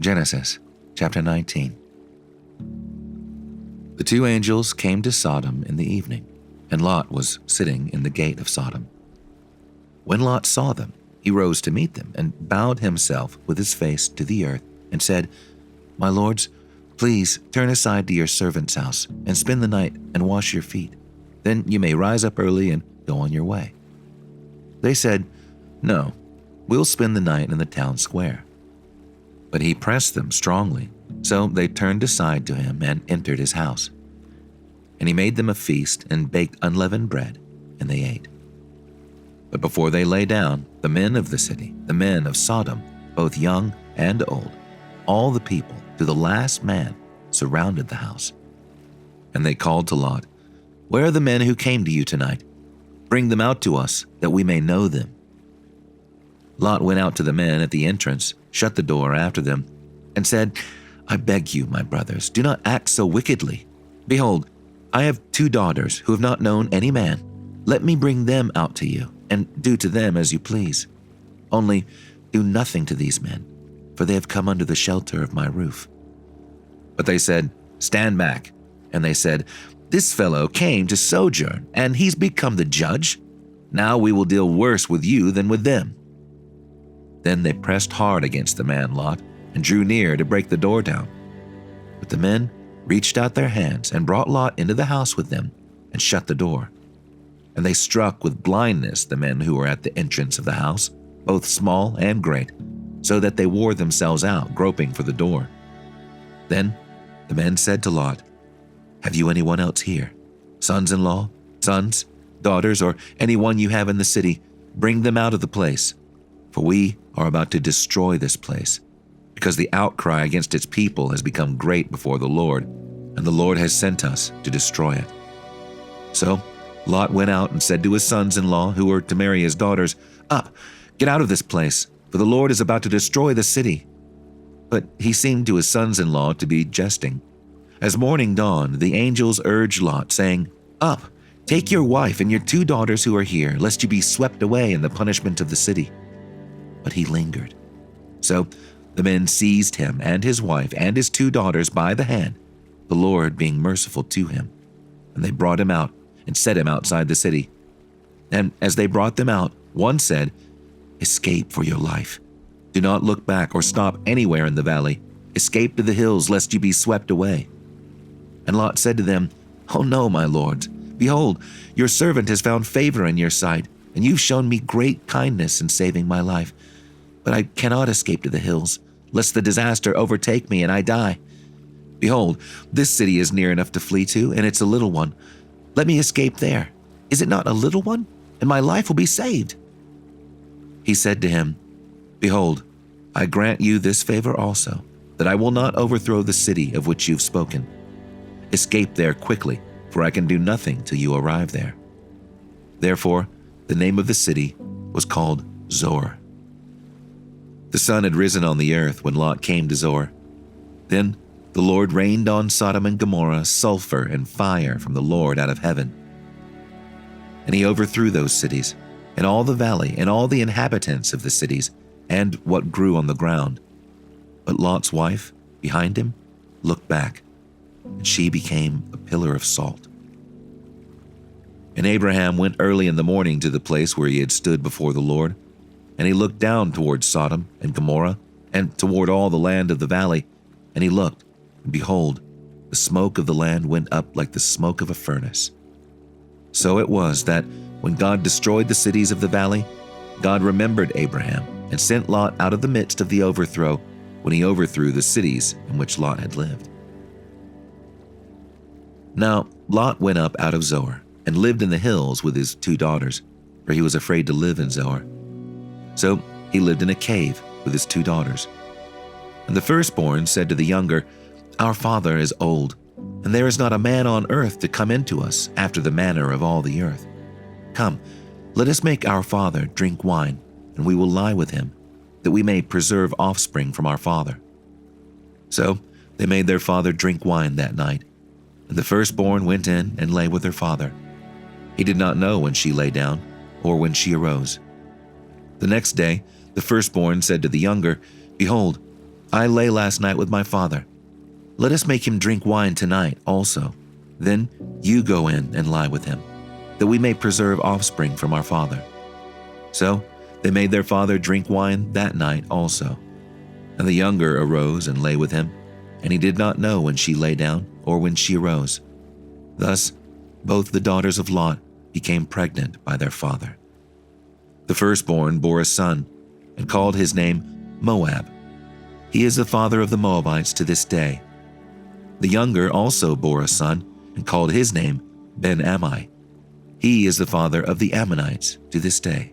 Genesis chapter 19. The two angels came to Sodom in the evening, and Lot was sitting in the gate of Sodom. When Lot saw them, he rose to meet them and bowed himself with his face to the earth and said, "My lords, please turn aside to your servant's house and spend the night and wash your feet. Then you may rise up early and go on your way." They said, "No, we'll spend the night in the town square." But he pressed them strongly, so they turned aside to him and entered his house. And he made them a feast and baked unleavened bread, and they ate. But before they lay down, the men of the city, the men of Sodom, both young and old, all the people, to the last man, surrounded the house. And they called to Lot, "Where are the men who came to you tonight? Bring them out to us, that we may know them." Lot went out to the men at the entrance, shut the door after them, and said, "I beg you, my brothers, do not act so wickedly. Behold, I have 2 daughters who have not known any man. Let me bring them out to you, and do to them as you please. Only do nothing to these men, for they have come under the shelter of my roof." But they said, "Stand back." And they said, "This fellow came to sojourn, and he's become the judge. Now we will deal worse with you than with them." Then they pressed hard against the man Lot and drew near to break the door down. But the men reached out their hands and brought Lot into the house with them and shut the door. And they struck with blindness the men who were at the entrance of the house, both small and great, so that they wore themselves out, groping for the door. Then the men said to Lot, "Have you anyone else here? Sons-in-law, sons, daughters, or anyone you have in the city? Bring them out of the place. For we are about to destroy this place, because the outcry against its people has become great before the Lord, and the Lord has sent us to destroy it." So Lot went out and said to his sons-in-law, who were to marry his daughters, "Up, get out of this place, for the Lord is about to destroy the city." But he seemed to his sons-in-law to be jesting. As morning dawned, the angels urged Lot, saying, "Up, take your wife and your 2 daughters who are here, lest you be swept away in the punishment of the city." But he lingered. So the men seized him and his wife and his 2 daughters by the hand, the Lord being merciful to him. And they brought him out and set him outside the city. And as they brought them out, one said, "Escape for your life. Do not look back or stop anywhere in the valley. Escape to the hills, lest you be swept away." And Lot said to them, "Oh no, my lords. Behold, your servant has found favor in your sight, and you've shown me great kindness in saving my life. But I cannot escape to the hills, lest the disaster overtake me and I die. Behold, this city is near enough to flee to, and it's a little one. Let me escape there. Is it not a little one? And my life will be saved." He said to him, "Behold, I grant you this favor also, that I will not overthrow the city of which you've spoken. Escape there quickly, for I can do nothing till you arrive there." Therefore, the name of the city was called Zoar. The sun had risen on the earth when Lot came to Zoar. Then the Lord rained on Sodom and Gomorrah sulfur and fire from the Lord out of heaven. And he overthrew those cities, and all the valley, and all the inhabitants of the cities, and what grew on the ground. But Lot's wife, behind him, looked back, and she became a pillar of salt. And Abraham went early in the morning to the place where he had stood before the Lord, and he looked down toward Sodom and Gomorrah, and toward all the land of the valley, and he looked, and behold, the smoke of the land went up like the smoke of a furnace. So it was that when God destroyed the cities of the valley, God remembered Abraham and sent Lot out of the midst of the overthrow when he overthrew the cities in which Lot had lived. Now Lot went up out of Zoar and lived in the hills with his 2 daughters, for he was afraid to live in Zoar. So he lived in a cave with his 2 daughters. And the firstborn said to the younger, "Our father is old, and there is not a man on earth to come into us after the manner of all the earth. Come, let us make our father drink wine, and we will lie with him, that we may preserve offspring from our father." So they made their father drink wine that night, and the firstborn went in and lay with her father. He did not know when she lay down or when she arose. The next day, the firstborn said to the younger, "Behold, I lay last night with my father. Let us make him drink wine tonight also. Then you go in and lie with him, that we may preserve offspring from our father." So they made their father drink wine that night also. And the younger arose and lay with him, and he did not know when she lay down or when she arose. Thus both the daughters of Lot became pregnant by their father. The firstborn bore a son, and called his name Moab. He is the father of the Moabites to this day. The younger also bore a son, and called his name Ben-Ammi. He is the father of the Ammonites to this day.